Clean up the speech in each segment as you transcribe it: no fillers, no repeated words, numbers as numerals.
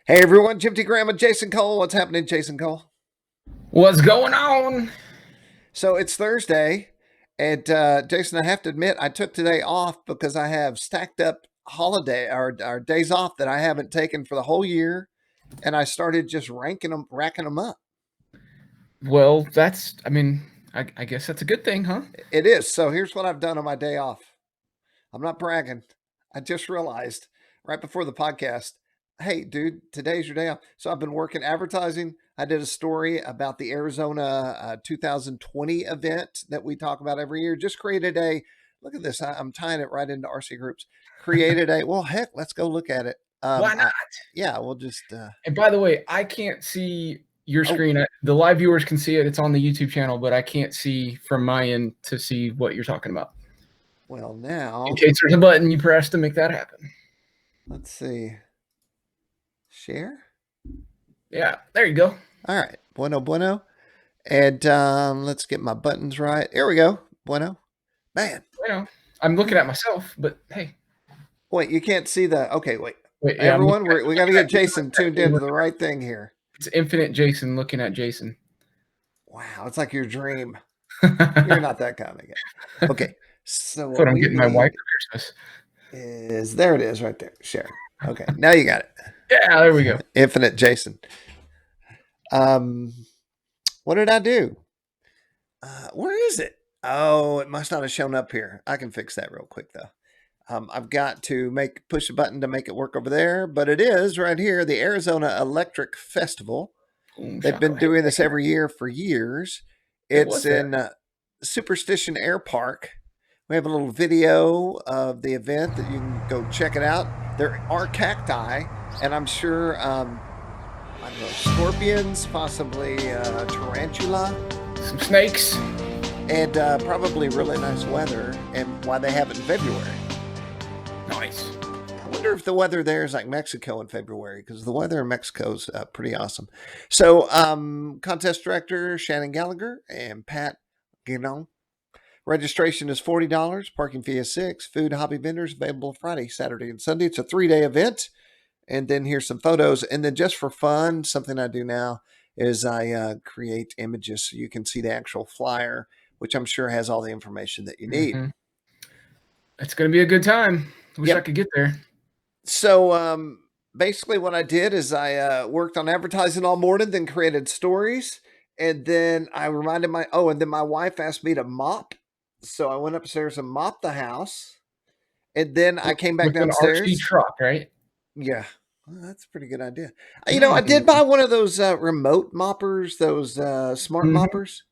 Hey everyone, Jim T. Graham and Jason Cole. What's happening, Jason Cole? What's going on? So it's Thursday, and Jason, I have to admit, I took today off because I have stacked up holiday or days off that I haven't taken for the whole year, and I started just racking them up. Well, I guess that's a good thing, huh? It is. So here's what I've done on my day off. I'm not bragging. I just realized right before the podcast, hey, dude, today's your day off. So I've been working advertising. I did a story about the Arizona 2020 event that we talk about every year. Just created a look at this. I'm tying it right into RCGroups. Created a well, heck, let's go look at it. Why not? Yeah, we'll just. And by the way, I can't see your Oh, screen. The live viewers can see it. It's on the YouTube channel, but I can't see from my end to see what you're talking about. well, In now case there's a button you press to make that happen. let's see. Share. Yeah, there you go. All right, bueno, bueno. And let's get my buttons right. Here we go. Bueno. Man. I'm looking at myself, but hey. Wait, you can't see the. Okay, wait. Wait, yeah, Everyone, we got to get Jason tuned into at the right thing here. it's infinite Jason looking at Jason. Wow, it's like your dream. You're not that kind of guy. Okay, so That's what what I'm we getting my wife need for Christmas. is there it is right there. Share. Okay, now you got it. Yeah, there we go. Infinite Jason. Um, what did I do? Where is it? Oh, it must not have shown up here. I can fix that real quick though. I've got to push a button to make it work over there, but it is right here. The Arizona Electric Festival. Boom, They've been shaka, doing this every year for years. it It's was there. in Superstition Air Park. We have a little video of the event that you can go check it out. There are cacti, and I'm sure, I don't know, scorpions, possibly tarantula, Some snakes. and probably really nice weather, and why they have it in February. Nice. I wonder if the weather there is like Mexico in February, because the weather in Mexico is pretty awesome. So, contest director Shannon Gallagher and Pat Guinon. Registration is $40. Parking fee is $6. Food, hobby vendors available Friday, Saturday, and Sunday. It's a 3-day event. And then here's some photos. And then just for fun, something I do now is I create images so you can see the actual flyer, which I'm sure has all the information that you need. Mm-hmm. It's going to be a good time. Wish I Yep. could get there. So basically, what I did is I worked on advertising all morning, then created stories, and then I reminded and then my wife asked me to mop, so I went upstairs and mopped the house, and then I came back With an RC downstairs. truck, right? Yeah, well, that's a pretty good idea. I did Mm. buy one of those remote moppers, those smart Mm-hmm. moppers.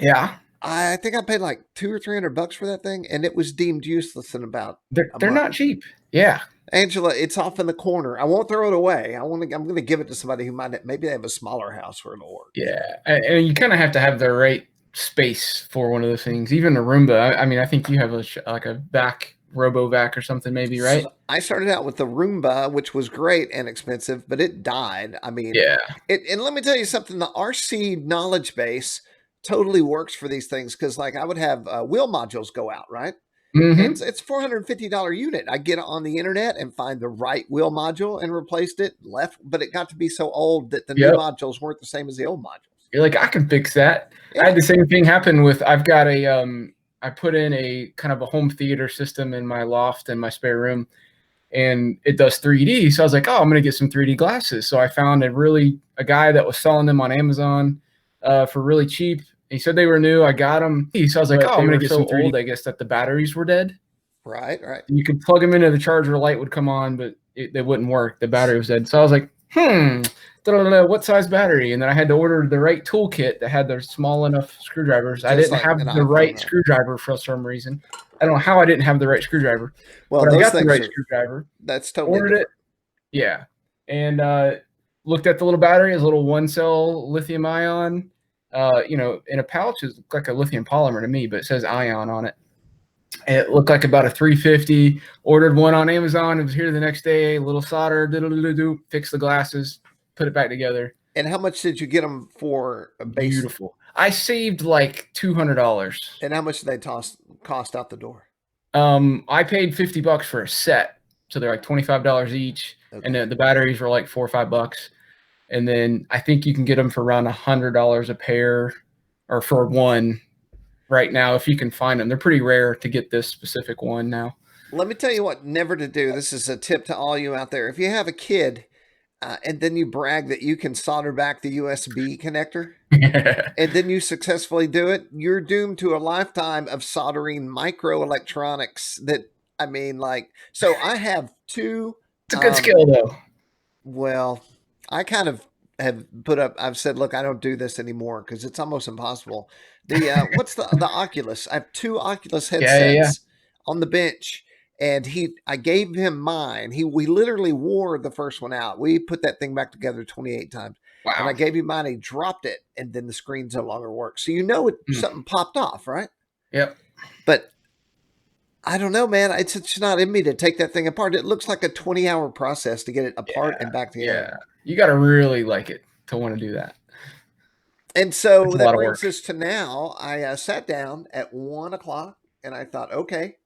Yeah. I think I paid like $200 or $300 for that thing, and it was deemed useless in about a They're month. not cheap. Yeah. Angela, it's off in the corner. I won't throw it away. I'm going to give it to somebody who maybe they have a smaller house where it'll work. Yeah. And you kind of have to have the right space for one of those things. Even a Roomba. I think you have like a vac, RoboVac or something, maybe, right? So I started out with the Roomba, which was great and expensive, but it died. I mean, Yeah. and let me tell you something. The RC knowledge base totally works for these things because, like, I would have wheel modules go out, right? Mm-hmm. It's $450 unit. I get on the internet and find the right wheel module and replaced it. But it got to be so old that the new Yep. modules weren't the same as the old modules. You're like, I can fix that. I Yeah, had the same thing happen with, I've got I put in a kind of a home theater system in my loft in my spare room, and it does 3D. So I was like, oh, I'm going to get some 3D glasses. So I found a guy that was selling them on Amazon for really cheap. He said they were new. I got them. So I was like, oh, I'm going to get some 3D. I guess that the batteries were dead. right. You could plug them into the charger, light would come on, but they wouldn't work. The battery was dead. So I was like, what size battery? And then I had to order the right toolkit that had the small enough screwdrivers. I didn't have the right screwdriver for some reason. I don't know how I didn't have the right screwdriver. Well, but I got the right screwdriver. That's totally ordered different. It. Yeah. And looked at the little battery, a little 1-cell lithium ion. In a pouch is like a lithium polymer to me, but it says ion on it. It looked like about a 350. Ordered one on Amazon. It was here the next day. A little solder, fix the glasses, put it back together. And how much did you get them for? Beautiful. I saved like $200. And how much did they cost out the door? I paid $50 for a set. So they're like $25 each. Okay. And the batteries were like $4 or $5. And then I think you can get them for around $100 a pair, or for one right now if you can find them. They're pretty rare to get this specific one now. Let me tell you what never to do. This is a tip to all you out there. If you have a kid and then you brag that you can solder back the USB connector, and then you successfully do it, you're doomed to a lifetime of soldering microelectronics that, I mean, like, so I have two. It's a good skill, though. Well, I kind of have I've said, look, I don't do this anymore because it's almost impossible. What's the Oculus? I have two Oculus headsets on the bench. And I gave him mine. We literally wore the first one out. We put that thing back together 28 times. Wow. And I gave him mine. He dropped it, and then the screens no longer work. So something popped off, right? Yep. But I don't know, man. It's not in me to take that thing apart. It looks like a 20-hour process to get it apart and back together. Yeah, you got to really like it to want to do that. And so that brings us to now. I sat down at 1 o'clock, and I thought, okay,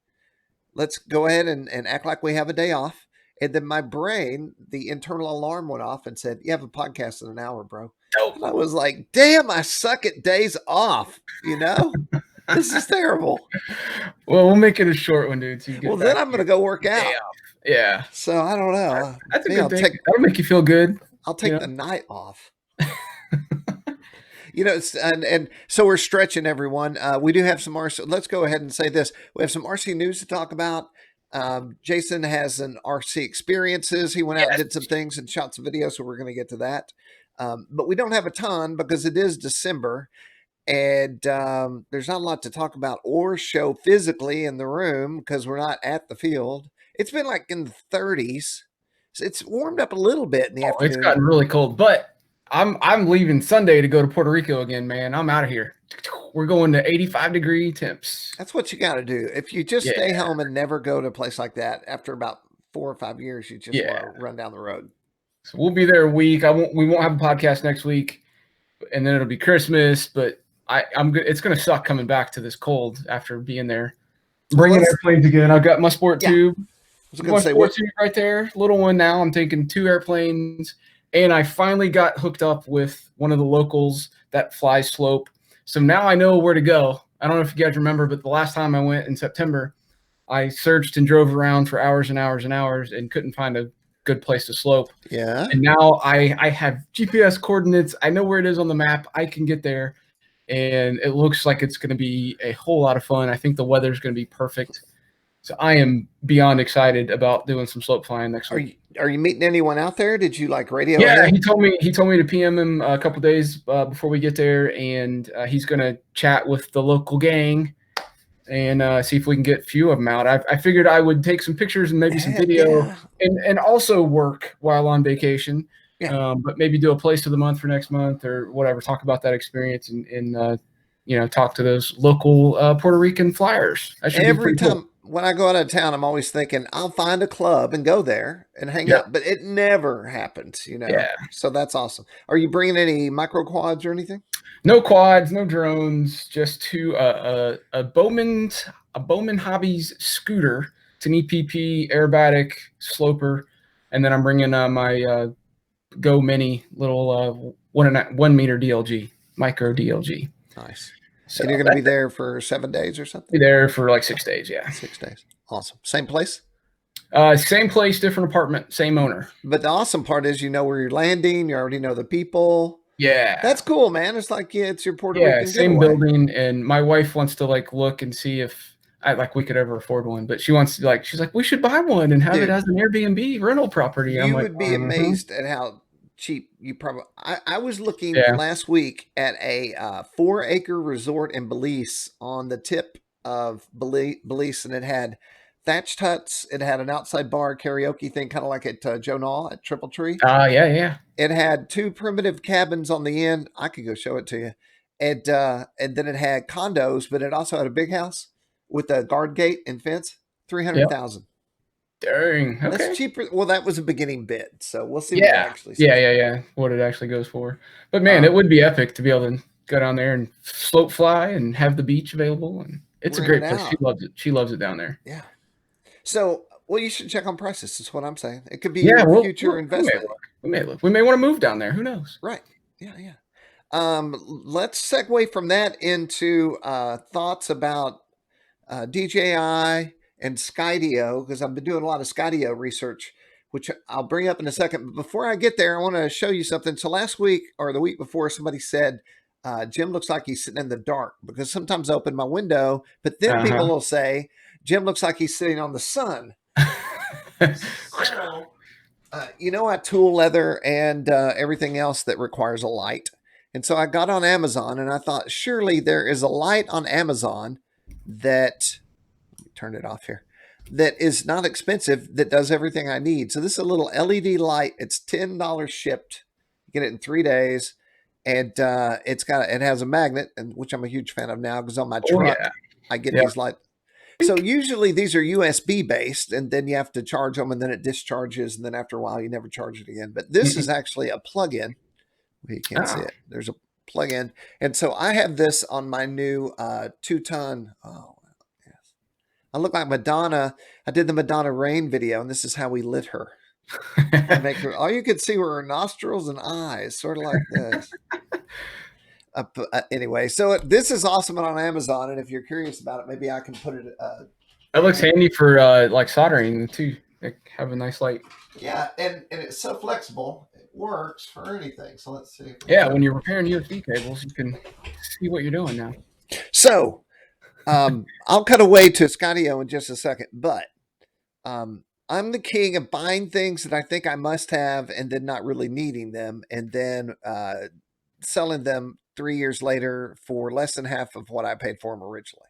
let's go ahead and act like we have a day off. And then my brain, the internal alarm went off and said, you have a podcast in an hour, bro. Nope. And I was like, damn, I suck at days off, This is terrible. Well, we'll make it a short one, dude. Well, then I'm going to go work out. Yeah. So I don't know. That's a good thing. That'll make you feel good. I'll take the night off. And so we're stretching, everyone. We do have some RC. Let's go ahead and say this. We have some RC news to talk about. Jason has an RC experiences. He went out and did some things and shot some videos, so we're going to get to that. But we don't have a ton because it is December, and there's not a lot to talk about or show physically in the room because we're not at the field. It's been like in the 30s. So it's warmed up a little bit in the afternoon. It's gotten really cold, but I'm leaving Sunday to go to Puerto Rico again, man. I'm out of here. We're going to 85-degree temps. That's what you got to do. If you just stay home and never go to a place like that, after about 4 or 5 years, you just want to run down the road. So we'll be there a week. We won't have a podcast next week, and then it'll be Christmas. But I'm good. It's gonna suck coming back to this cold after being there. Bringing airplanes again. I've got my sport tube. My sport tube right there, little one now. I'm taking 2 airplanes. And I finally got hooked up with one of the locals that flies slope. So now I know where to go. I don't know if you guys remember, but the last time I went in September, I searched and drove around for hours and hours and hours and couldn't find a good place to slope. Yeah. And now I have GPS coordinates. I know where it is on the map. I can get there. And it looks like it's going to be a whole lot of fun. I think the weather's going to be perfect. So I am beyond excited about doing some slope flying next week. Are you meeting anyone out there? Did you radio? Yeah, he told me to PM him a couple days before we get there, and he's going to chat with the local gang and see if we can get a few of them out. I figured I would take some pictures and maybe some video and also work while on vacation. Yeah. But maybe do a place of the month for next month or whatever. Talk about that experience and talk to those local Puerto Rican flyers. Every time when I go out of town, I'm always thinking I'll find a club and go there and hang out, but it never happens, Yeah. So that's awesome. Are you bringing any micro quads or anything? No quads, no drones, just a Bowman Hobbies scooter. It's an EPP aerobatic sloper, and then I'm bringing my Go Mini little 1 meter DLG, micro DLG. Nice. So and you're going to be there for 7 days or something? Be there for like 6 days, yeah. 6 days. Awesome. Same place? Same place, different apartment, same owner. But the awesome part is you know where you're landing. You already know the people. Yeah. That's cool, man. It's like, it's your Puerto Rican same getaway. building. And my wife wants to look and see if we could ever afford one. But she wants to she's like, we should buy one and have it as an Airbnb rental property. You would be amazed at how cheap you probably. I was looking last week at a 4-acre resort in Belize on the tip of Belize, and it had thatched huts. It had an outside bar karaoke thing, kind of like at Joe Nall at Triple Tree. Yeah. It had 2 primitive cabins on the end. I could go show it to you. And then it had condos, but it also had a big house with a guard gate and fence. 300,000. Dang. Okay. That's cheaper. Well, that was a beginning bid, so we'll see what it actually says. Yeah. What it actually goes for. But man, it would be epic to be able to go down there and slope fly and have the beach available. And it's a great place. She loves it. She loves it down there. Yeah. So Well, you should check on prices. Is what I'm saying. It could be Yeah, your future we may investment. look. We may look. We may want to move down there. Who knows? Right. Yeah. Yeah. Let's segue from that into thoughts about DJI and Skydio, because I've been doing a lot of Skydio research, which I'll bring up in a second. But before I get there, I want to show you something. So last week or the week before, somebody said, Jim looks like he's sitting in the dark, because sometimes I open my window, but then people will say, Jim looks like he's sitting on the sun. So, I tool leather and everything else that requires a light. And so I got on Amazon and I thought, surely there is a light on Amazon that, let me turn it off here, that is not expensive, that does everything I need. So this is a little LED light. It's $10 shipped. You get it in 3 days. And it has a magnet, and which I'm a huge fan of now, because on my truck, I get these lights. So usually these are USB based, and then you have to charge them, and then it discharges, and then after a while you never charge it again. But this is actually a plug-in. You can't see it. There's a plug-in, and so I have this on my new 2-ton. Oh, yes, I look like Madonna. I did the Madonna Rain video, and this is how we lit her. Make her. All you could see were her nostrils and eyes, sort of like this. Anyway, so this is awesome on Amazon, and if you're curious about it, maybe I can put it. That looks handy for like soldering too. Like, have a nice light. Yeah, and it's so flexible; it works for anything. So let's see. Yeah, when you're repairing USB cables, you can see what you're doing now. So, I'll cut away to Skydio in just a second, but I'm the king of buying things that I think I must have, and then not really needing them, and then selling them 3 years later for less than half of what I paid for them originally.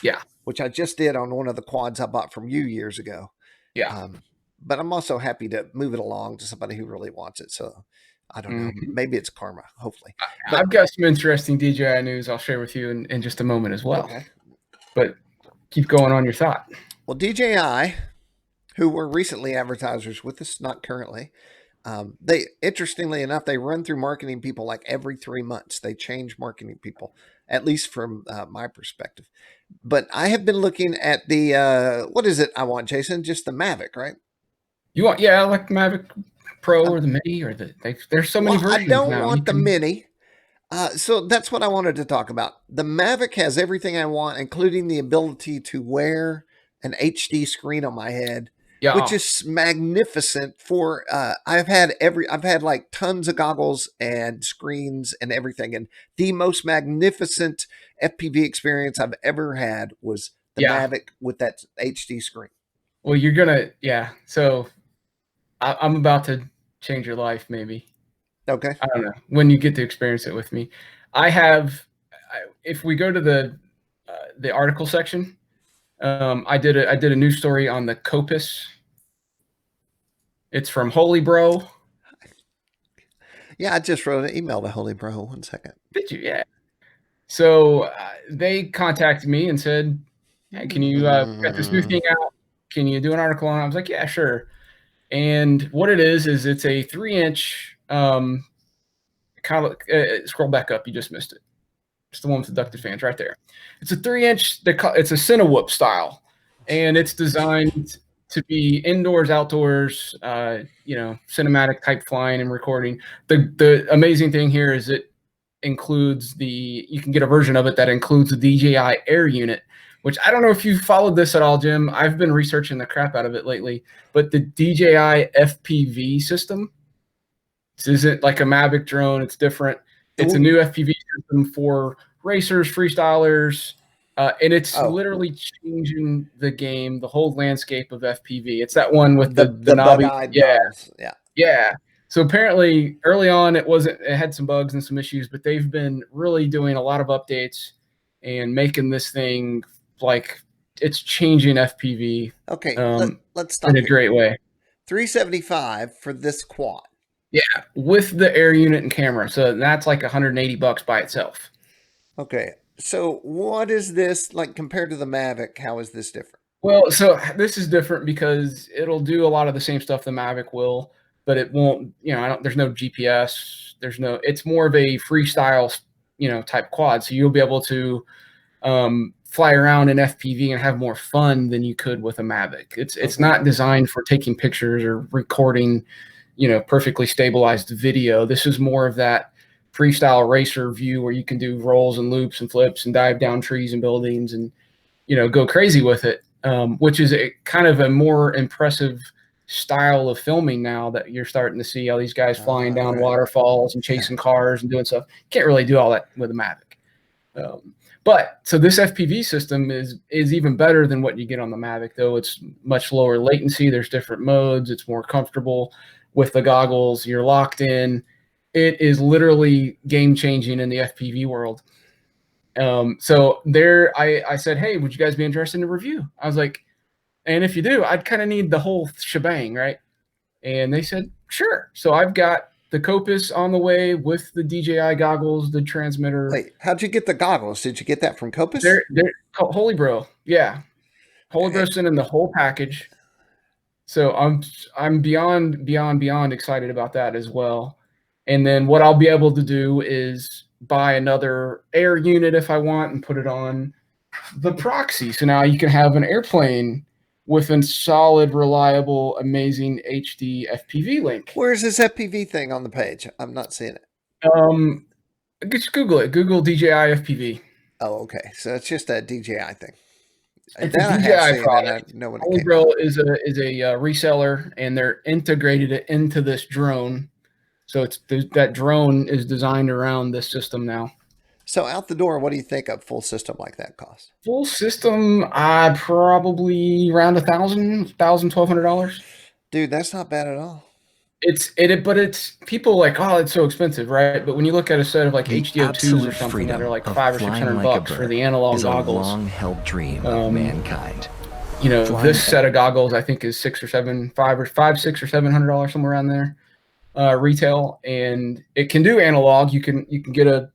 Yeah. Which I just did on one of the quads I bought from you years ago. Yeah. But I'm also happy to move it along to somebody who really wants it. So I don't know. Maybe it's karma, hopefully. But I've got some interesting DJI news I'll share with you in just a moment as well. Okay. But keep going on your thought. Well, DJI, who were recently advertisers with us, not currently, they, interestingly enough, they run through marketing people like every 3 months. They change marketing people, at least from my perspective. But I have been looking at the, what is it I want, Jason? Just the Mavic, right? You want, yeah, like Mavic Pro or the Mini, or there's so many versions. I don't want the Mini. So that's what I wanted to talk about. The Mavic has everything I want, including the ability to wear an HD screen on my head. Yeah. Which is magnificent for, I've had like tons of goggles and screens and everything. And the most magnificent FPV experience I've ever had was the Mavic with that HD screen. Well, you're going to, yeah. So I'm about to change your life, maybe. Okay. I don't know when you get to experience it with me. If we go to the article section, I did a news story on the Copus. It's from Holy Bro. Yeah, I just wrote an email to Holy Bro. 1 second. Did you? Yeah. So they contacted me and said, hey, can you get this new thing out? Can you do an article on it? I was like, yeah, sure. And what it is it's a 3-inch, kind of scroll back up. You just missed it. It's the one with the ducted fans right there. It's a 3-inch. It's a Cinewhoop style, and it's designed to be indoors, outdoors, cinematic type flying and recording. The amazing thing here is it includes you can get a version of it that includes the DJI Air unit, which I don't know if you followed this at all, Jim. I've been researching the crap out of it lately, but the DJI FPV system, this isn't like a Mavic drone. It's different. It's a new FPV system for racers, freestylers, and it's literally changing the game, the whole landscape of FPV. It's that one with the knobby, yeah. So apparently, early on, it had some bugs and some issues, but they've been really doing a lot of updates and making this thing like it's changing FPV. Okay, let's stop in a great way. $375 for this quad. Yeah, with the air unit and camera. So that's like $180 by itself. Okay. So what is this like compared to the Mavic? How is this different? Well, so this is different because it'll do a lot of the same stuff the Mavic will, but it won't, there's no GPS. It's more of a freestyle, type quad. So you'll be able to fly around in FPV and have more fun than you could with a Mavic. It's not designed for taking pictures or recording, perfectly stabilized video. This is more of that freestyle racer view where you can do rolls and loops and flips and dive down trees and buildings and, go crazy with it, which is a kind of a more impressive style of filming now that you're starting to see all these guys flying down waterfalls and chasing cars and doing stuff. Can't really do all that with a Mavic. But so this FPV system is even better than what you get on the Mavic, though it's much lower latency. There's different modes. It's more comfortable with the goggles. You're locked in. It is literally game changing in the FPV world. So there, I said, hey, would you guys be interested in a review? I was like, and if you do, I'd kind of need the whole shebang, right? And they said, sure. So I've got the Copus on the way with the DJI goggles, the transmitter. Wait, how'd you get the goggles? Did you get that from Copus? They're Holy Bro, yeah. Holy Bro sent in the whole package. So I'm beyond excited about that as well. And then what I'll be able to do is buy another air unit if I want and put it on the proxy. So now you can have an airplane with a solid, reliable, amazing HD FPV link. Where's this FPV thing on the page? I'm not seeing it. Just Google it. Google DJI FPV. Oh, okay. So it's just a DJI thing. It's a DJI product. Holy Bro is a reseller, and they're integrated it into this drone. So that drone is designed around this system now. So out the door, what do you think a full system like that costs? Full system, probably around $1,000, Dude, that's not bad at all. But it's people like, oh, it's so expensive, right? But when you look at a set of like HDO2s or something that are like $500 or $600 for the analog goggles, long-held dream of mankind. This set of goggles I think is $600 or $700 somewhere around there, retail, and it can do analog. You can get a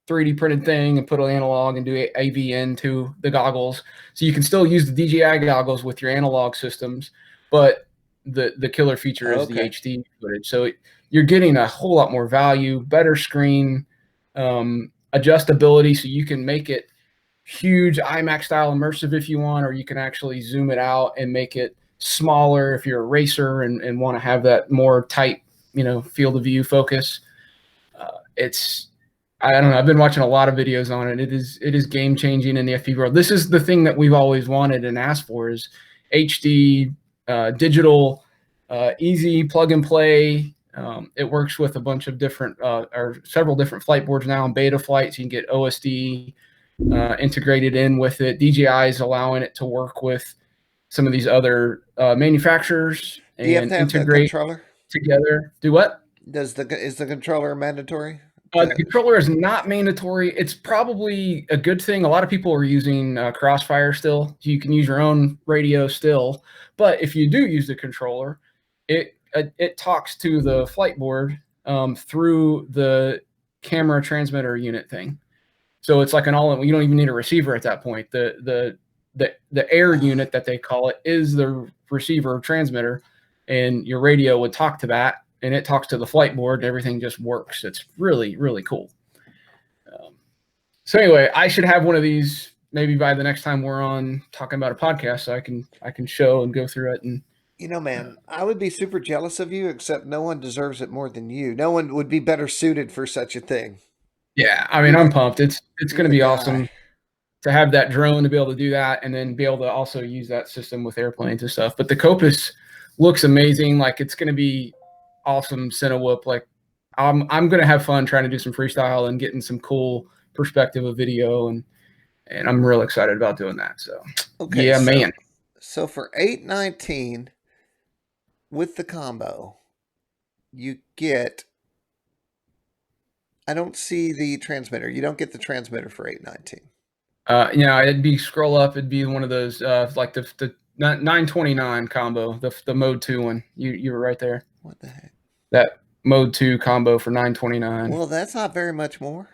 3D printed thing and put an analog and do AV into the goggles. So you can still use the DJI goggles with your analog systems, but the killer feature is the HD footage. So you're getting a whole lot more value, better screen, adjustability, so you can make it huge IMAX style immersive if you want, or you can actually zoom it out and make it smaller if you're a racer and want to have that more tight, field of view focus. I don't know. I've been watching a lot of videos on it. It is game changing in the FPV world. This is the thing that we've always wanted and asked for: is HD, digital, easy plug and play. It works with a bunch of different or several different flight boards now in beta flight, so you can get OSD integrated in with it. DJI is allowing it to work with some of these other manufacturers and Do you have to have integrate the controller together. Do what? Is the controller mandatory? The controller is not mandatory. It's probably a good thing. A lot of people are using Crossfire still. You can use your own radio still, but if you do use the controller, it talks to the flight board through the camera transmitter unit thing. So it's like an all-in. You don't even need a receiver at that point. The air unit that they call it is the receiver transmitter, and your radio would talk to that. And it talks to the flight board and everything just works. It's really, really cool. So anyway, I should have one of these maybe by the next time we're on talking about a podcast, so I can show and go through it. And man, I would be super jealous of you, except no one deserves it more than you. No one would be better suited for such a thing. Yeah, I mean, I'm pumped. It's going to be awesome to have that drone to be able to do that, and then be able to also use that system with airplanes and stuff. But the Copus looks amazing. Like, it's going to be awesome Cinewhoop. Like, I'm gonna have fun trying to do some freestyle and getting some cool perspective of video, and I'm real excited about doing that. So yeah, man. So for $819 with the combo, you get. I don't see the transmitter. You don't get the transmitter for $819. It'd be scroll up. It'd be one of those like the 929 combo, the mode 2 one. You were right there. What the heck? That mode 2 combo for $929. Well, that's not very much more.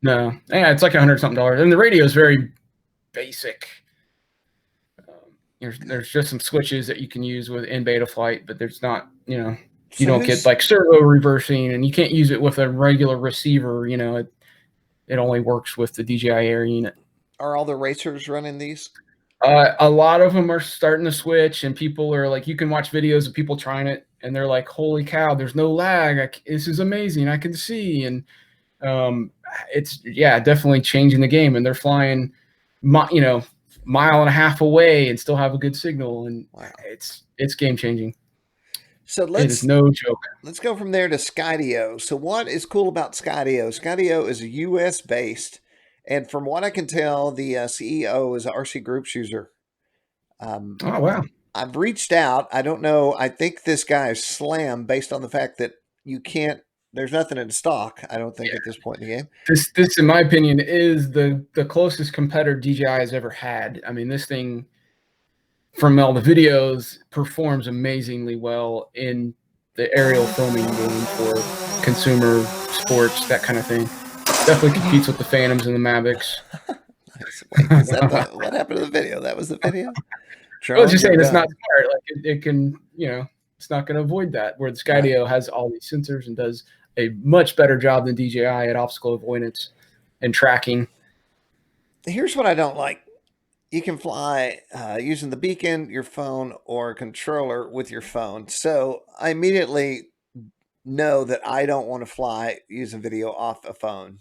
No, yeah, it's like $100-something, and the radio is very basic. There's just some switches that you can use in beta flight, but there's not, you don't get like servo reversing, and you can't use it with a regular receiver. It only works with the DJI Air unit. Are all the racers running these? A lot of them are starting to switch, and people are like, you can watch videos of people trying it, and they're like, "Holy cow, there's no lag! This is amazing! I can see." And it's definitely changing the game. And they're flying, mile and a half away and still have a good signal, and wow. It's game changing. So it is no joke. Let's go from there to Skydio. So what is cool about Skydio? Skydio is a U.S. based, and from what I can tell, the CEO is an RCGroups user. Oh wow! I've reached out. I don't know. I think this guy is slammed based on the fact that you can't. There's nothing in stock. I don't think at this point in the game. This, in my opinion, is the closest competitor DJI has ever had. I mean, this thing, from all the videos, performs amazingly well in the aerial filming game for consumer sports, that kind of thing. Definitely competes with the Phantoms and the Mavics. Nice. Wait, is that what happened to the video? That was the video? I was just saying it's not smart. Like it can, it's not going to avoid that. Where the Skydio has all these sensors and does a much better job than DJI at obstacle avoidance and tracking. Here's what I don't like. You can fly using the beacon, your phone, or a controller with your phone. So I immediately know that I don't want to fly using video off a phone.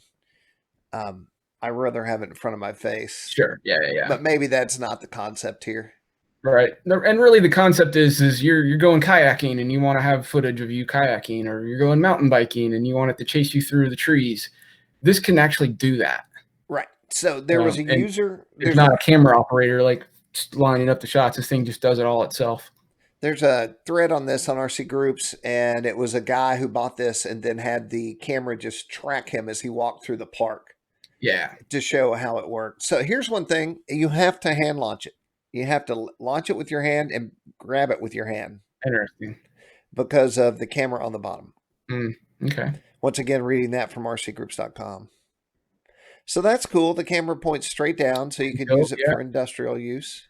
I'd rather have it in front of my face. Sure. Yeah. But maybe that's not the concept here. Right. And really the concept is you're going kayaking and you want to have footage of you kayaking, or you're going mountain biking and you want it to chase you through the trees. This can actually do that. Right. So there was a user. There's not a camera operator like lining up the shots. This thing just does it all itself. There's a thread on this on RCGroups, and it was a guy who bought this and then had the camera just track him as he walked through the park. Yeah. To show how it worked. So here's one thing. You have to hand launch it. You have to launch it with your hand and grab it with your hand. Interesting. Because of the camera on the bottom. Okay. Once again, reading that from rcgroups.com. So that's cool. The camera points straight down, so you can use it for industrial use.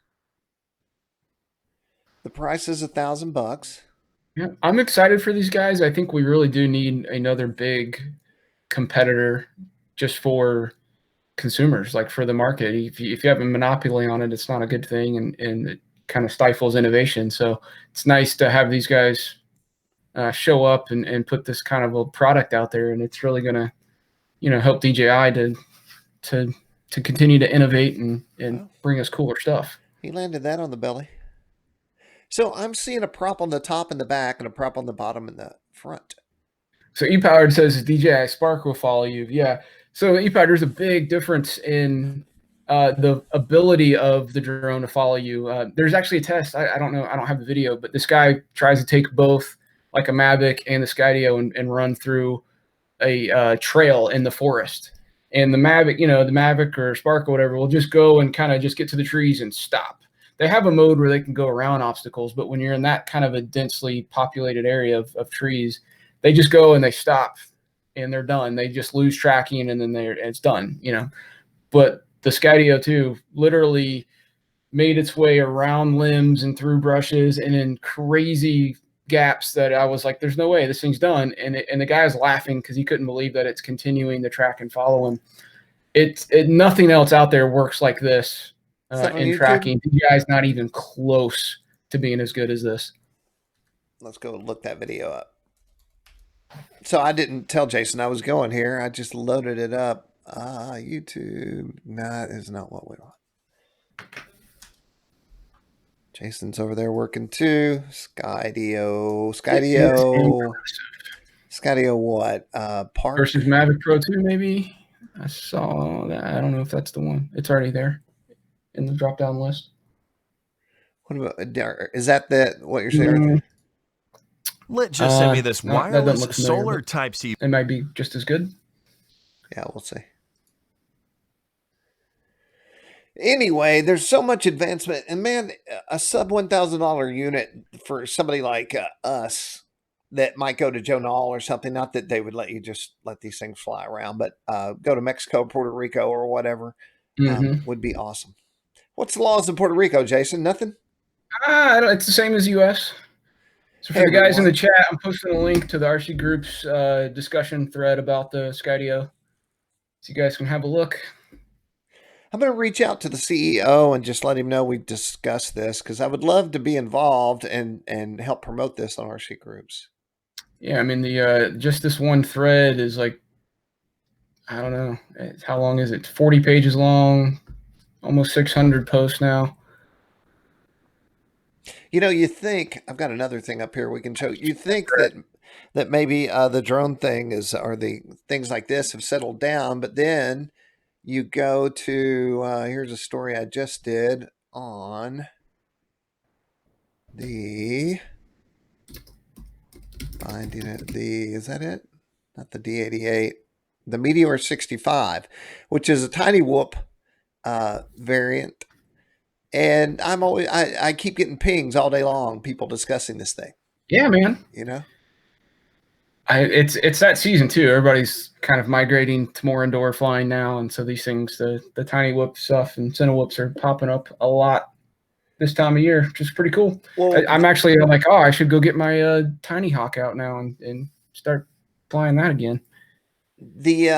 The price is $1,000. Yeah, I'm excited for these guys. I think we really do need another big competitor just for consumers, like for the market. If you have a monopoly on it, it's not a good thing, and it kind of stifles innovation. So it's nice to have these guys show up and put this kind of a product out there, and it's really going to, help DJI to continue to innovate and bring us cooler stuff. He landed that on the belly. So I'm seeing a prop on the top and the back and a prop on the bottom and the front. So ePowered says DJI Spark will follow you. Yeah. So ePowered, there's a big difference in the ability of the drone to follow you. There's actually a test. I don't know. I don't have the video, but this guy tries to take both, like a Mavic and the Skydio, and run through a trail in the forest. And the Mavic, the Mavic or Spark or whatever, will just go and kind of just get to the trees and stop. They have a mode where they can go around obstacles, but when you're in that kind of a densely populated area of trees, they just go and they stop and they're done. They just lose tracking and then it's done, But the Skydio 2 literally made its way around limbs and through brushes and in crazy gaps that I was like, there's no way this thing's done. And the guy's laughing because he couldn't believe that it's continuing to track and follow him. Nothing else out there works like this in tracking. DJI's not even close to being as good as this. Let's go look that video up. So I didn't tell Jason I was going here. I just loaded it up. YouTube. That is not what we want. Jason's over there working too. Skydio what? Park versus Mavic Pro 2 maybe. I saw that. I don't know if that's the one. It's already there in the drop down list. What about, is that what you're saying? Right? Lit just sent me this wireless solar Type-C. It might be just as good. Yeah, we'll see. Anyway, there's so much advancement, and man, a sub $1,000 unit for somebody like us that might go to Joe Nall or something. Not that they would let you just let these things fly around, but go to Mexico, Puerto Rico, or whatever would be awesome. What's the laws in Puerto Rico, Jason? Nothing? It's the same as U.S. So for the guys in the chat, I'm posting a link to the RCGroups discussion thread about the Skydio, so you guys can have a look. I'm going to reach out to the CEO and just let him know we've discussed this, because I would love to be involved and help promote this on RC Groups. Yeah, I mean, the just this one thread is like, I don't know, how long is it? 40 pages long, almost 600 posts now. You know, you think, I've got another thing up here we can show. You think that maybe the drone thing or the things like this have settled down, but then you go to, here's a story I just did on finding it, is that it? Not the D88, the Meteor 65, which is a tiny whoop variant. And I keep getting pings all day long, people discussing this thing. Yeah, man. You know? It's that season too. Everybody's kind of migrating to more indoor flying now, and so these things, the tiny whoop stuff and center whoops are popping up a lot this time of year, which is pretty cool. Well, I'm like, oh, I should go get my Tiny Hawk out now and start flying that again. The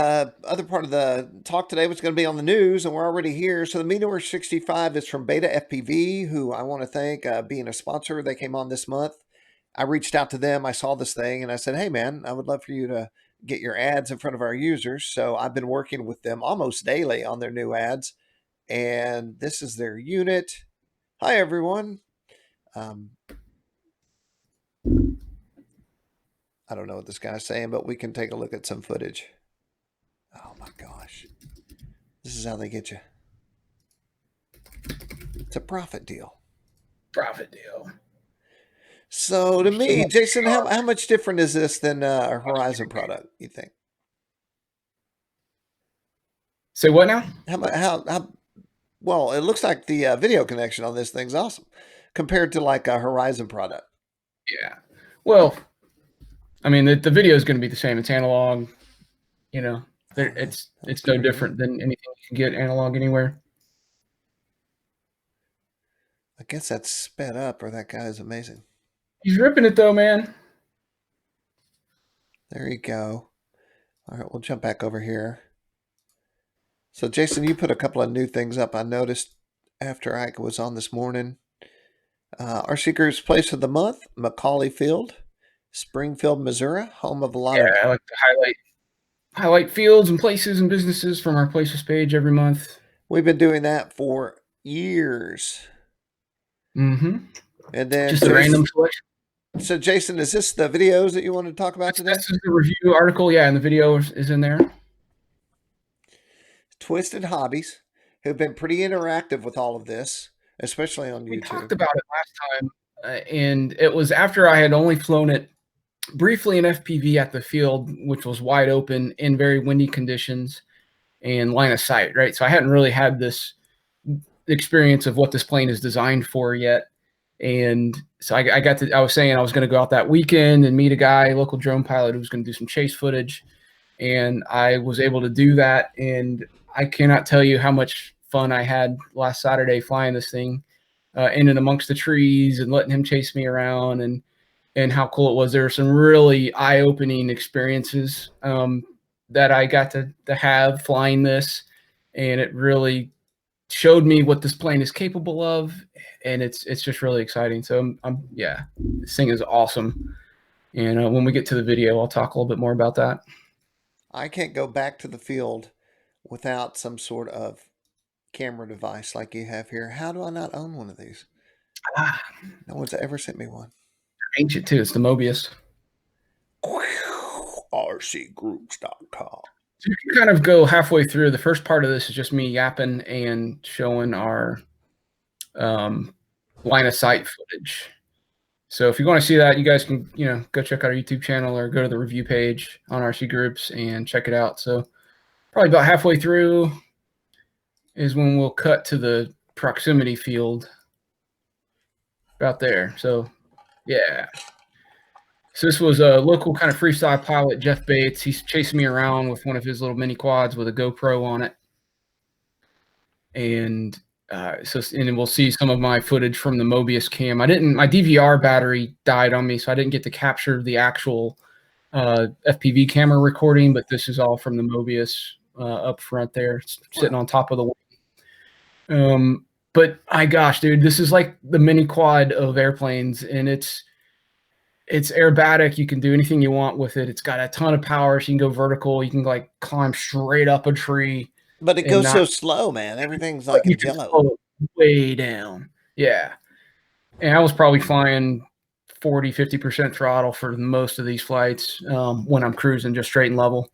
other part of the talk today was going to be on the news, and we're already here. So the Meteor 65 is from Beta FPV, who I want to thank being a sponsor. They came on this month. I reached out to them. I saw this thing, and I said, hey, man, I would love for you to get your ads in front of our users. So I've been working with them almost daily on their new ads, and this is their unit. Hi, everyone. I don't know what this guy's saying, but we can take a look at some footage. Oh my gosh. This is how they get you. It's a profit deal. Profit deal. So to me, Jason, how much different is this than a Horizon product, you think? Say what now? How well, it looks like the video connection on this thing's awesome compared to like a Horizon product. Yeah. Well, I mean, the video is going to be the same. It's analog, you know, it's no different than anything you can get analog anywhere. I guess that's sped up, or that guy is amazing. He's ripping it though, man. There you go. All right, we'll jump back over here. So Jason, you put a couple of new things up. I noticed after I was on this morning. RCGroups Place of the Month, Macaulay Field, Springfield, Missouri, home of a lot of... I like to highlight fields and places and businesses from our places page every month. We've been doing that for years. Mm-hmm. And then just a random selection. So Jason, is this the videos that you wanted to talk about today? This is the review article, yeah, and the video is in there. Twisted Hobbies, who've been pretty interactive with all of this, especially on YouTube. We talked about it last time, and it was after I had only flown it briefly in FPV at the field, which was wide open in very windy conditions and line of sight, right? So I hadn't really had this experience of what this plane is designed for yet. And so I was saying I was going to go out that weekend and meet a guy, local drone pilot, who was going to do some chase footage. And I was able to do that. And I cannot tell you how much fun I had last Saturday flying this thing in and amongst the trees and letting him chase me around, and how cool it was. There were some really eye-opening experiences that I got to have flying this, and it really showed me what this plane is capable of, and it's just really exciting. So yeah, this thing is awesome. And when we get to the video, I'll talk a little bit more about that. I can't go back to the field without some sort of camera device like you have here. How do I not own one of these? No one's ever sent me one. Ancient too. It's the Mobius. RCGroups.com. So you can kind of go halfway through. The first part of this is just me yapping and showing our line of sight footage. So if you want to see that, you guys can, go check out our YouTube channel or go to the review page on RCGroups and check it out. So probably about halfway through is when we'll cut to the proximity field about there. So yeah. So this was a local kind of freestyle pilot, Jeff Bates. He's chasing me around with one of his little mini quads with a GoPro on it. And and we'll see some of my footage from the Mobius cam. My DVR battery died on me, so I didn't get to capture the actual FPV camera recording, but this is all from the Mobius up front there, sitting on top of the wing. But gosh, dude, this is like the mini quad of airplanes, and it's aerobatic. You can do anything you want with it. It's got a ton of power. So you can go vertical. You can like climb straight up a tree. But it goes so slow, man. Everything's like in jello. Way down. Yeah. And I was probably flying 40, 50% throttle for most of these flights when I'm cruising just straight and level.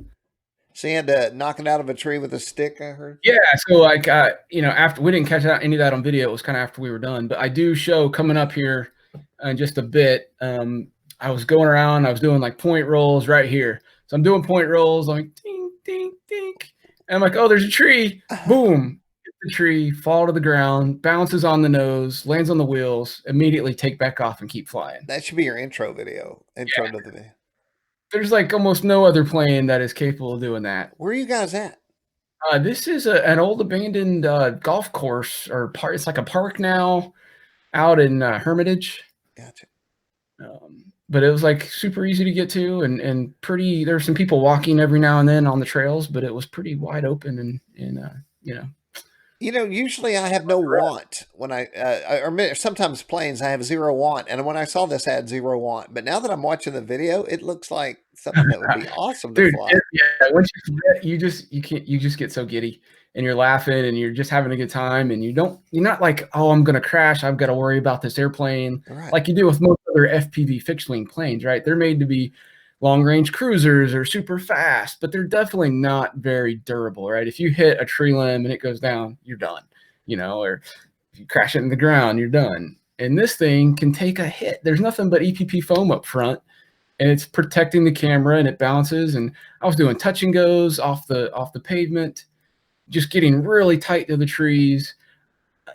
So you had to knock it out of a tree with a stick, I heard? Yeah. So like, after we didn't catch any of that on video, it was kind of after we were done. But I do show coming up here in just a bit. I was going around. I was doing like point rolls right here. So I'm doing point rolls. I'm like, ding, ding, ding. And I'm like, oh, there's a tree. Boom. Hit the tree, fall to the ground, bounces on the nose, lands on the wheels, immediately take back off and keep flying. That should be your intro video. Intro to the video. There's like almost no other plane that is capable of doing that. Where are you guys at? This is an old abandoned golf course or park. It's like a park now out in Hermitage. Gotcha. But it was like super easy to get to and pretty. There were some people walking every now and then on the trails, but it was pretty wide open and usually I have no want when or sometimes planes I have 0 want, and when I saw this I had 0 want. But now that I'm watching the video, it looks like something that would be awesome to fly. Yeah, once you just get so giddy and you're laughing and you're just having a good time, and you're not like, oh, I'm gonna crash, I've got to worry about this airplane, right, like you do with most other FPV fixed wing planes, right? They're made to be long range cruisers or super fast, but they're definitely not very durable, right? If you hit a tree limb and it goes down, you're done, or if you crash it in the ground, you're done. And this thing can take a hit. There's nothing but EPP foam up front, and it's protecting the camera, and it bounces. And I was doing touch and goes off the pavement, just getting really tight to the trees.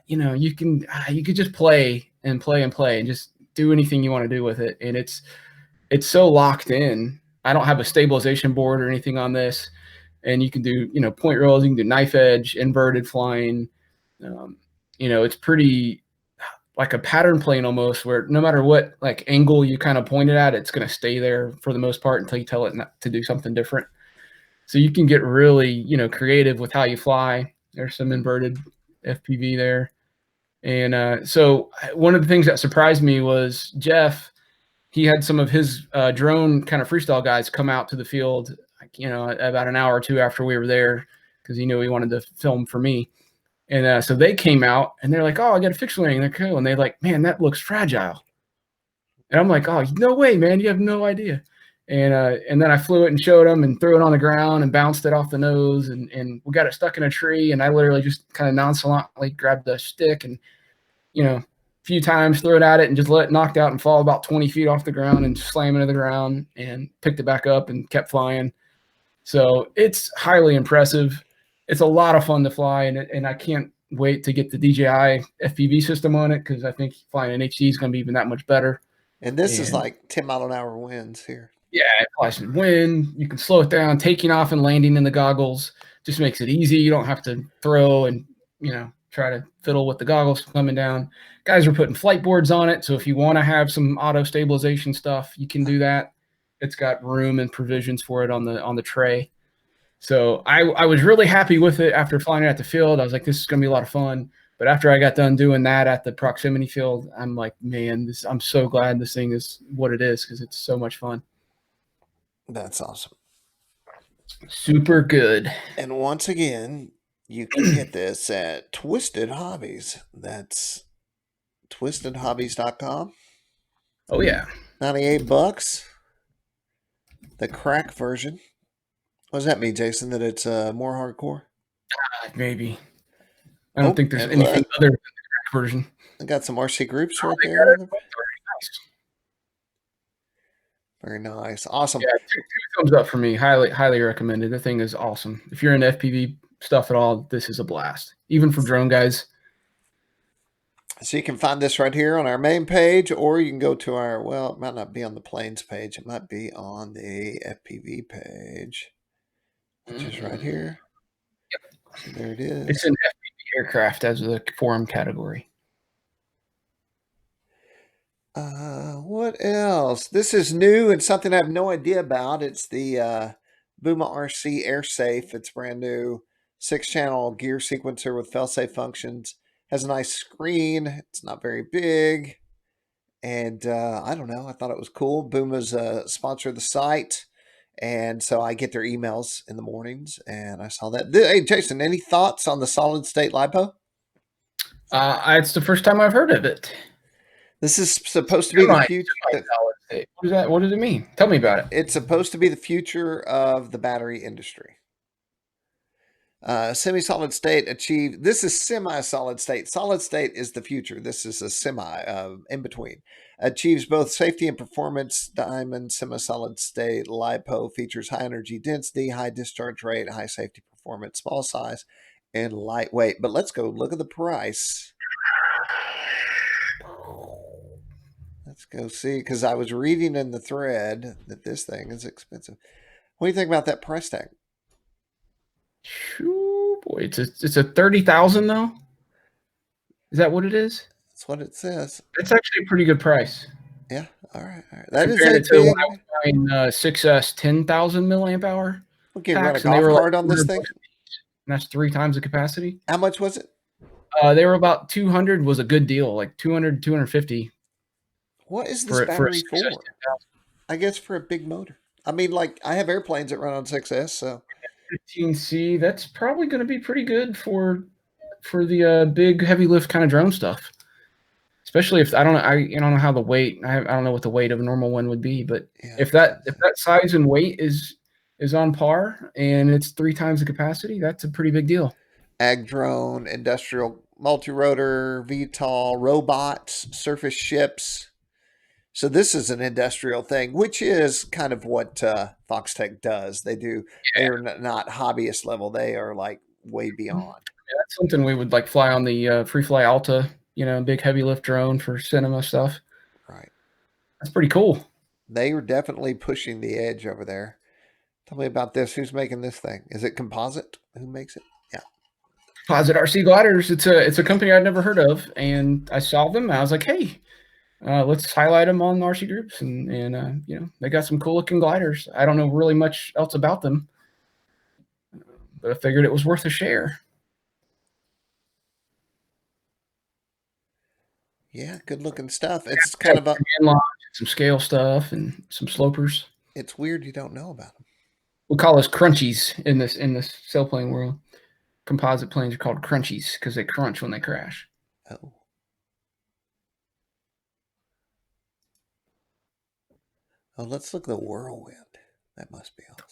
You could just play and play and play and just do anything you want to do with it. And it's so locked in. I don't have a stabilization board or anything on this. And you can do, point rolls, you can do knife edge, inverted flying. It's pretty like a pattern plane almost, where no matter what like angle you kind of point it at, it's going to stay there for the most part until you tell it not to do something different. So you can get really, creative with how you fly. There's some inverted FPV there. And so one of the things that surprised me was Jeff. He had some of his drone kind of freestyle guys come out to the field, about an hour or two after we were there, because he knew he wanted to film for me. And so they came out and they're like, oh, I got a fixed wing. They're cool. And they're like, man, that looks fragile. And I'm like, oh, no way, man. You have no idea. And then I flew it and showed them and threw it on the ground and bounced it off the nose. And we got it stuck in a tree. And I literally just kind of nonchalantly grabbed the stick and, a few times, threw it at it and just let it knock out and fall about 20 feet off the ground and slam into the ground, and picked it back up and kept flying. So it's highly impressive. It's a lot of fun to fly, and I can't wait to get the DJI FPV system on it, because I think flying in HD is going to be even that much better. And this is like 10-mile-an-hour winds here. Yeah, it flies in wind. You can slow it down. Taking off and landing in the goggles just makes it easy. You don't have to throw and, try to fiddle with the goggles coming down. Guys are putting flight boards on it, so if you want to have some auto stabilization stuff, you can do that. It's got room and provisions for it on the tray. So I was really happy with it after flying it at the field. I was like, this is going to be a lot of fun. But after I got done doing that at the proximity field, I'm like, man, I'm so glad this thing is what it is, because it's so much fun. That's awesome. Super good. And once again, you can get this at Twisted Hobbies. That's twistedhobbies.com. Oh yeah. $98. The crack version. What does that mean, Jason? That it's more hardcore? Maybe. I don't think there's anything other than the crack version. I got some RCGroups right there. Very nice. Awesome. Yeah, two thumbs up for me. Highly recommended. The thing is awesome. If you're into FPV stuff at all, this is a blast. Even for drone guys. So you can find this right here on our main page, or you can go to our, well, it might not be on the planes page. It might be on the FPV page, which is right here. Yep. So there it is. It's an FPV aircraft as the forum category. What else? This is new and something I have no idea about. It's the Buma RC Air Safe. It's brand new. 6-channel gear sequencer with fail-safe functions. Has a nice screen. It's not very big. And I don't know. I thought it was cool. Booma's a sponsor of the site. And so I get their emails in the mornings. And I saw that. Hey, Jason, any thoughts on the solid-state LiPo? It's the first time I've heard of it. This is supposed to be the future. What is that? What does it mean? Tell me about it. It's supposed to be the future of the battery industry. Semi-solid state achieved. This is semi-solid state. Solid state is the future. This is a semi in between. Achieves both safety and performance. Diamond semi-solid state LiPo features high energy density, high discharge rate, high safety performance, small size, and lightweight. But let's go look at the price. Let's go see, because I was reading in the thread that this thing is expensive. What do you think about that price tag? Ooh, boy, it's a 30,000 though. Is that what it is? That's what it says. It's actually a pretty good price. Yeah. All right. That compared is to when I was buying 6S 10,000 milliamp hour. We'll get run a golf cart on this thing. And that's 3 times the capacity. How much was it? They were about 200. Was a good deal, like 200, 250. What is this battery for? I guess for a big motor. I mean, like I have airplanes that run on 6S, so 15C. That's probably going to be pretty good for the big heavy lift kind of drone stuff. Especially if I don't know how the weight. I don't know what the weight of a normal one would be, but yeah, if that size and weight is on par and it's 3 times the capacity, that's a pretty big deal. Ag drone, industrial multi-rotor, VTOL, robots, surface ships. So this is an industrial thing, which is kind of what Foxtech does. They do. Yeah. They're not hobbyist level. They are like way beyond. Yeah, that's something we would like fly on the Free Fly Alta, big heavy lift drone for cinema stuff. Right. That's pretty cool. They are definitely pushing the edge over there. Tell me about this. Who's making this thing? Is it Composite? Who makes it? Yeah. Composite RC Gliders. It's a company I'd never heard of, and I saw them. I was like, hey. Let's highlight them on RCGroups, and they got some cool looking gliders. I don't know really much else about them, but I figured it was worth a share. Yeah, good looking stuff. It's kind of some scale stuff and some slopers. It's weird you don't know about them. We call us crunchies in this sailplane world. Composite planes are called crunchies because they crunch when they crash. Oh. Oh, let's look at the Whirlwind. That must be awesome.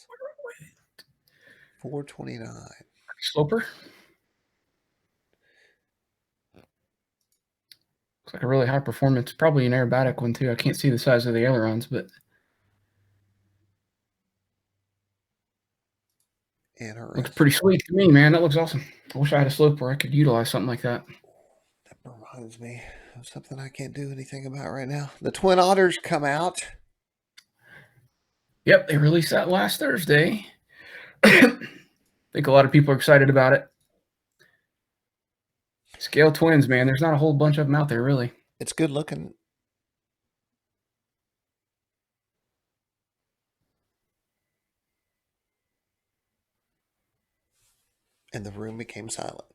429. Sloper. Looks like a really high performance. Probably an aerobatic one too. I can't see the size of the ailerons, but looks pretty sweet to me, man. That looks awesome. I wish I had a slope where I could utilize something like that. That reminds me of something I can't do anything about right now. The Twin Otters come out. Yep, they released that last Thursday. I think a lot of people are excited about it. Scale twins, man. There's not a whole bunch of them out there, really. It's good looking. And the room became silent.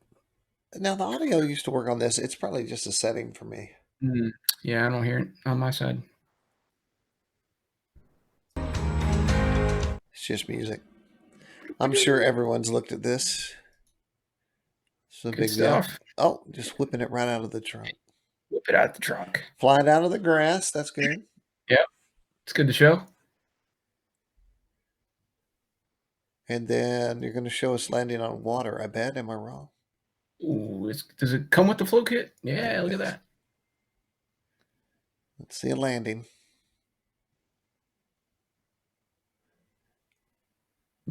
Now, the audio used to work on this. It's probably just a setting for me. Yeah, I don't hear it on my side. It's just music. I'm sure everyone's looked at this. It's a big stuff. Deal. Oh, just whipping it right out of the trunk. Whip it out of the trunk. Fly it out of the grass. That's good. Yep. It's good to show. And then you're going to show us landing on water, I bet. Am I wrong? Ooh, does it come with the float kit? Yeah, look at that. Let's see a landing.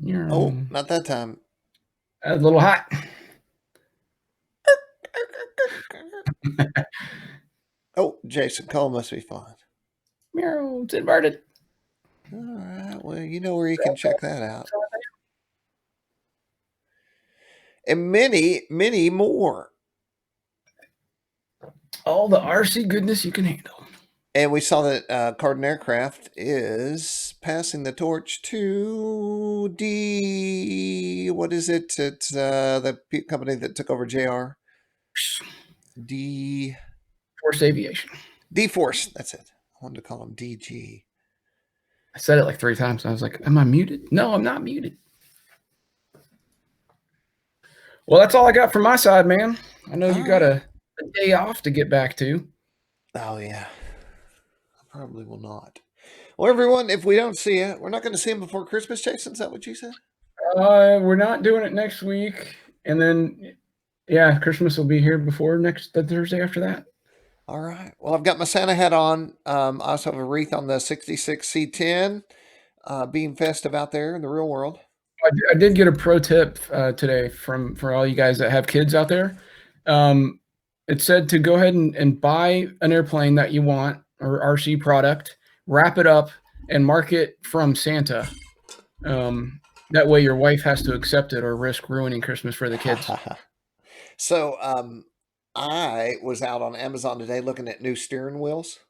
Oh, not that time. That's a little hot. Oh, Jason, call must be fine. Meow, it's inverted. All right. Well, you know where you can check that out. And many, many more. All the RC goodness you can handle. And we saw that Cardin Aircraft is passing the torch to D. What is it? It's the company that took over JR. D. Force Aviation. D-Force. That's it. I wanted to call them DG. I said it like 3 times. I was like, am I muted? No, I'm not muted. Well, that's all I got from my side, man. I know you got a day off to get back to. Oh, yeah. I probably will not. Well, everyone, if we don't see you, we're not going to see him before Christmas, Jason? Is that what you said? We're not doing it next week. And then, yeah, Christmas will be here before the Thursday after that. All right. Well, I've got my Santa hat on. I also have a wreath on the 66 C10 Beam Festive out there in the real world. I did get a pro tip today for all you guys that have kids out there. It said to go ahead and buy an airplane that you want or RC product, wrap it up, and mark it from Santa. That way your wife has to accept it or risk ruining Christmas for the kids. So I was out on Amazon today looking at new steering wheels.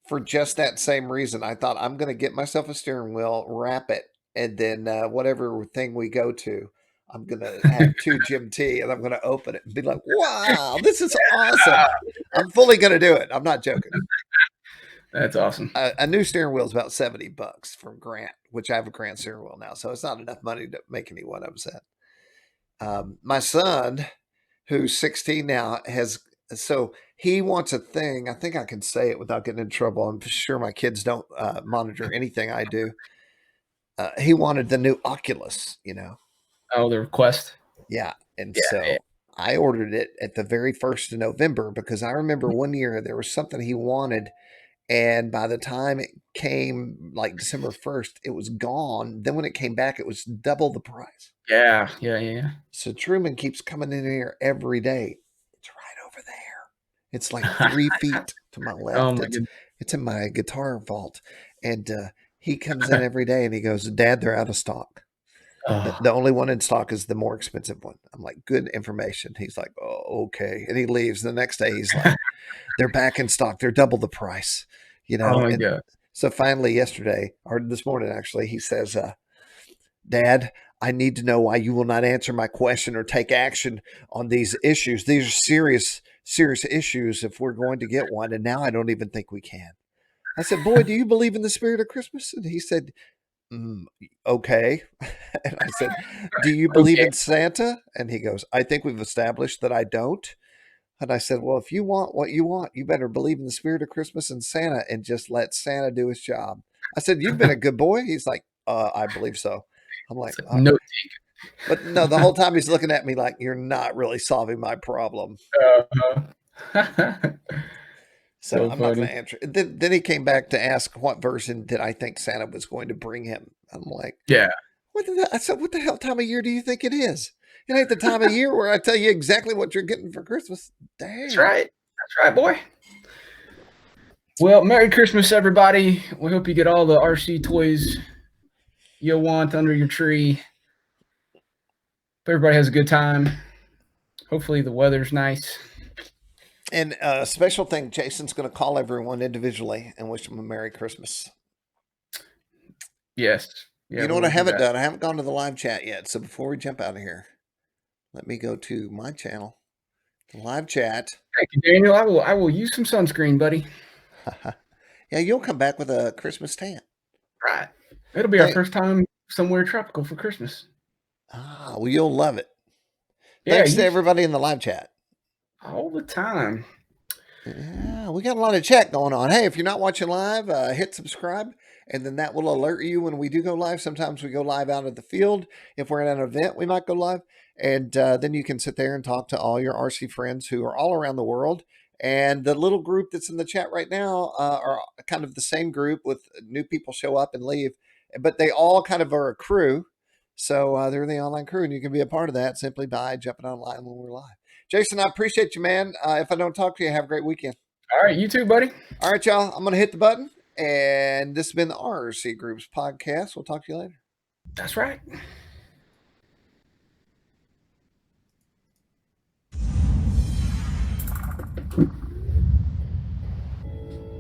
For just that same reason, I thought I'm going to get myself a steering wheel, wrap it, and then whatever thing we go to, I'm going to have 2 Jim T, and I'm going to open it and be like, wow, this is awesome. I'm fully going to do it. I'm not joking. That's awesome. A new steering wheel is about $70 from Grant, which I have a Grant steering wheel now, so it's not enough money to make anyone upset. My son, who's 16 now, so he wants a thing. I think I can say it without getting in trouble. I'm sure my kids don't monitor anything I do. He wanted the new Oculus, Oh, the request? Yeah. And I ordered it at the very 1st of November because I remember one year there was something he wanted. And by the time it came like December 1st, it was gone. Then when it came back, it was double the price. Yeah. So Truman keeps coming in here every day. It's right over there. It's like 3 feet to my left. Oh my goodness. It's in my guitar vault. And he comes in every day and he goes, Dad, they're out of stock. The only one in stock is the more expensive one. I'm like, good information. He's like, oh, okay. And he leaves. The next day, he's like, they're back in stock. They're double the price, Oh my God. So finally yesterday, or this morning, actually, he says, Dad, I need to know why you will not answer my question or take action on these issues. These are serious issues if we're going to get one. And now I don't even think we can. I said, boy, do you believe in the spirit of Christmas? And he said, okay. And I said, do you believe in Santa? And he goes, I think we've established that I don't. And I said, well, if you want what you want, you better believe in the spirit of Christmas and Santa and just let Santa do his job. I said, you've been a good boy. He's like, I believe so. I'm like, no. But no, the whole time he's looking at me like, you're not really solving my problem. So I'm not going to answer. Then he came back to ask what version did I think Santa was going to bring him. I'm like, yeah. I said, what the hell time of year do you think it is? It ain't the time of year where I tell you exactly what you're getting for Christmas. Dang. That's right, boy. Well, Merry Christmas, everybody. We hope you get all the RC toys you want under your tree. Hope everybody has a good time. Hopefully the weather's nice. And a special thing, Jason's going to call everyone individually and wish them a Merry Christmas. Yes. Yeah, you know what I haven't done? I haven't gone to the live chat yet. So before we jump out of here, let me go to my channel, the live chat. Thank you, Daniel. I will use some sunscreen, buddy. Yeah, you'll come back with a Christmas tan. Right. It'll be our first time somewhere tropical for Christmas. Well, you'll love it. Thanks to everybody in the live chat. All the time. Yeah, we got a lot of chat going on. Hey, if you're not watching live, hit subscribe, and then that will alert you when we do go live. Sometimes we go live out of the field. If we're at an event, we might go live. And then you can sit there and talk to all your RC friends who are all around the world. And the little group that's in the chat right now are kind of the same group with new people show up and leave. But they all kind of are a crew. So they're the online crew, and you can be a part of that simply by jumping online when we're live. Jason, I appreciate you, man. If I don't talk to you, have a great weekend. All right, you too, buddy. All right, y'all. I'm going to hit the button. And this has been the RCGroups podcast. We'll talk to you later. That's right.